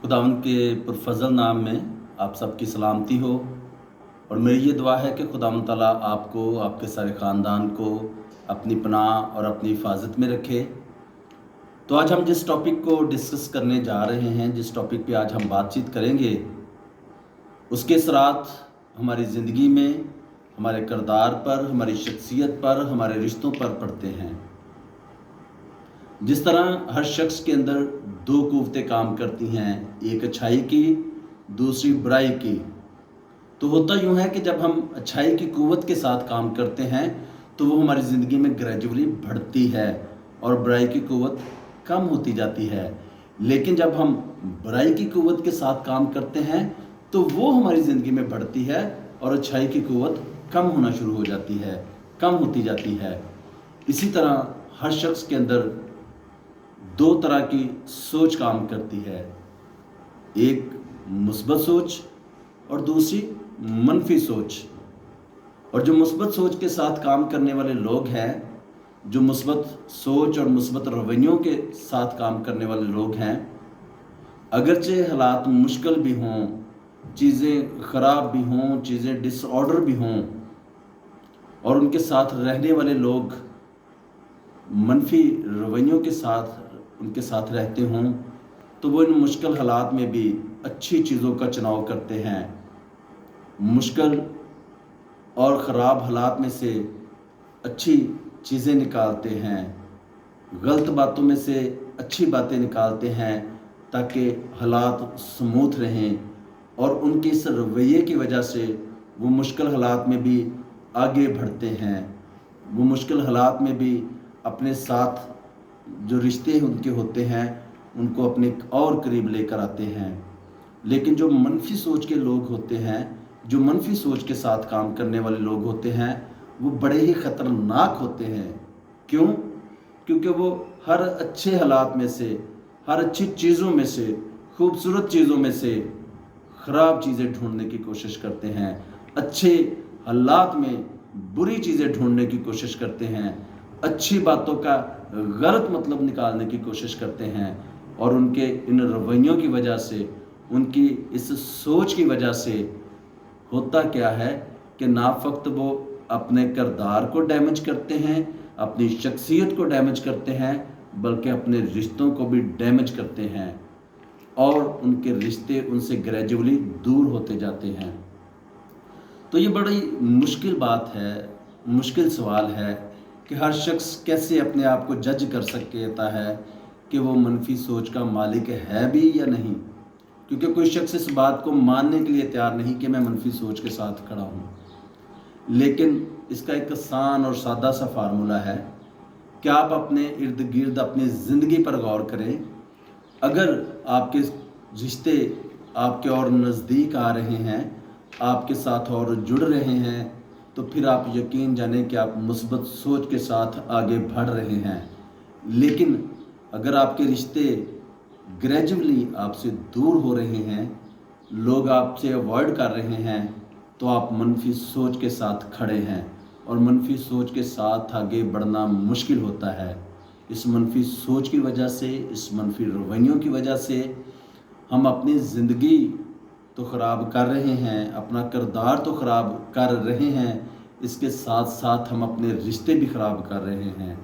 खुदावंद के पुरफज़ल नाम में आप सबकी सलामती हो। और मेरी ये दुआ है कि खुदावंद ताला आपको, आपके सारे ख़ानदान को अपनी पनाह और अपनी हिफाजत में रखे। तो आज हम जिस टॉपिक को डिस्कस करने जा रहे हैं, जिस टॉपिक पे आज हम बातचीत करेंगे, उसके असरात हमारी ज़िंदगी में, हमारे किरदार पर, हमारी शख्सियत पर, हमारे रिश्तों पर पड़ते हैं। जिस तरह हर शख्स के अंदर दो क़ुव्वतें काम करती हैं, एक अच्छाई की, दूसरी बुराई की। तो होता यूँ है कि जब हम अच्छाई की क़ुव्वत के साथ काम करते हैं तो वो हमारी ज़िंदगी में ग्रेजुअली बढ़ती है और बुराई की क़ुव्वत कम होती जाती है। लेकिन जब हम बुराई की क़ुव्वत के साथ काम करते हैं तो वो हमारी ज़िंदगी में बढ़ती है और अच्छाई की क़ुव्वत कम होना शुरू हो जाती है, कम होती जाती है। इसी तरह हर शख्स के अंदर दो तरह की सोच काम करती है, एक मुस्बत सोच और दूसरी मनफी सोच। और जो मुस्बत सोच के साथ काम करने वाले लोग हैं, जो मुस्बत सोच और मुस्बत रवैयों के साथ काम करने वाले लोग हैं, अगरचे हालात मुश्किल भी हों, चीज़ें ख़राब भी हों, चीज़ें डिसऑर्डर भी हों, और उनके साथ रहने वाले लोग मनफी रवैयों के साथ उनके साथ रहते हों, तो वो इन मुश्किल हालात में भी अच्छी चीज़ों का चुनाव करते हैं। मुश्किल और ख़राब हालात में से अच्छी चीज़ें निकालते हैं, गलत बातों में से अच्छी बातें निकालते हैं ताकि हालात स्मूथ रहें। और उनके इस रवैये की वजह से वो मुश्किल हालात में भी आगे बढ़ते हैं। वो मुश्किल हालात में भी अपने साथ जो रिश्ते उनके होते हैं उनको अपने और करीब लेकर आते हैं। लेकिन जो मनफी सोच के लोग होते हैं, जो मनफी सोच के साथ काम करने वाले लोग होते हैं, वो बड़े ही ख़तरनाक होते हैं। क्यों? क्योंकि वो हर अच्छे हालात में से, हर अच्छी चीज़ों में से, खूबसूरत चीज़ों में से ख़राब चीज़ें ढूंढने की कोशिश करते हैं, अच्छे हालात में बुरी चीज़ें ढूंढने की कोशिश करते हैं, अच्छी बातों का गलत मतलब निकालने की कोशिश करते हैं। और उनके इन रवैयों की वजह से, उनकी इस सोच की वजह से होता क्या है कि ना फ़क्त वो अपने किरदार को डैमेज करते हैं, अपनी शख्सियत को डैमेज करते हैं, बल्कि अपने रिश्तों को भी डैमेज करते हैं और उनके रिश्ते उनसे ग्रेजुअली दूर होते जाते हैं। तो ये बड़ी मुश्किल बात है, मुश्किल सवाल है कि हर शख्स कैसे अपने आप को जज कर सकता है कि वो मनफी सोच का मालिक है भी या नहीं। क्योंकि कोई शख्स इस बात को मानने के लिए तैयार नहीं कि मैं मनफी सोच के साथ खड़ा हूँ। लेकिन इसका एक आसान और सादा सा फार्मूला है कि आप अपने इर्द गिर्द अपनी ज़िंदगी पर गौर करें। अगर आपके रिश्ते आपके और नज़दीक आ रहे हैं, आपके साथ और जुड़ रहे हैं, तो फिर आप यकीन जानें कि आप मुस्बत सोच के साथ आगे बढ़ रहे हैं। लेकिन अगर आपके रिश्ते ग्रेजुअली आपसे दूर हो रहे हैं, लोग आपसे अवॉइड कर रहे हैं, तो आप मनफी सोच के साथ खड़े हैं। और मनफी सोच के साथ आगे बढ़ना मुश्किल होता है। इस मनफी सोच की वजह से, इस मनफी रवैयों की वजह से हम अपनी ज़िंदगी तो ख़राब कर रहे हैं, अपना किरदार तो ख़राब कर रहे हैं, इसके साथ साथ हम अपने रिश्ते भी ख़राब कर रहे हैं।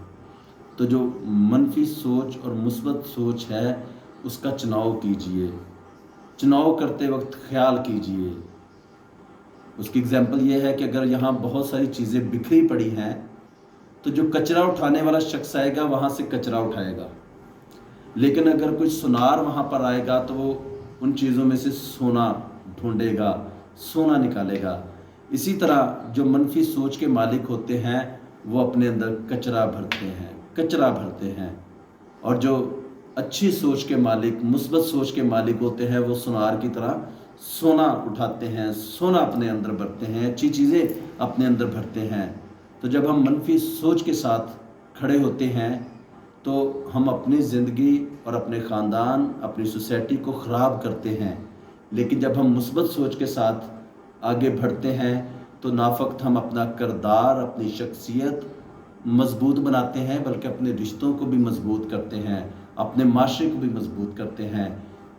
तो जो मनफी सोच और मुस्बत सोच है, उसका चुनाव कीजिए। चुनाव करते वक्त ख्याल कीजिए। उसकी एग्जाम्पल ये है कि अगर यहाँ बहुत सारी चीज़ें बिखरी पड़ी हैं, तो जो कचरा उठाने वाला शख्स आएगा वहाँ से कचरा उठाएगा। लेकिन अगर कोई सुनार वहाँ पर आएगा तो वो उन चीज़ों में से सोना ढूंढेगा, सोना निकालेगा। इसी तरह जो मनफी सोच के मालिक होते हैं वो अपने अंदर कचरा भरते हैं, कचरा भरते हैं। और जो अच्छी सोच के मालिक, मुस्बत सोच के मालिक होते हैं, वो सुनार की तरह सोना उठाते हैं, सोना अपने अंदर भरते हैं, अच्छी चीज़ें अपने अंदर भरते हैं। तो जब हम मनफी सोच के साथ खड़े होते हैं तो हम अपनी ज़िंदगी और अपने ख़ानदान, अपनी सोसाइटी को ख़राब करते हैं। लेकिन जब हम मुस्बत सोच के साथ आगे बढ़ते हैं तो ना फ़क्त हम अपना किरदार, अपनी शख्सियत मज़बूत बनाते हैं, बल्कि अपने रिश्तों को भी मज़बूत करते हैं, अपने माशरे को भी मज़बूत करते हैं।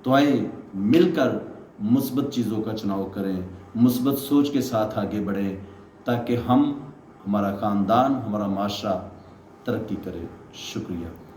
تو آئیں مل کر مثبت چیزوں کا چناؤ کریں، مثبت سوچ کے ساتھ آگے بڑھیں، تاکہ ہمارا خاندان، ہمارا معاشرہ ترقی کرے۔ شکریہ۔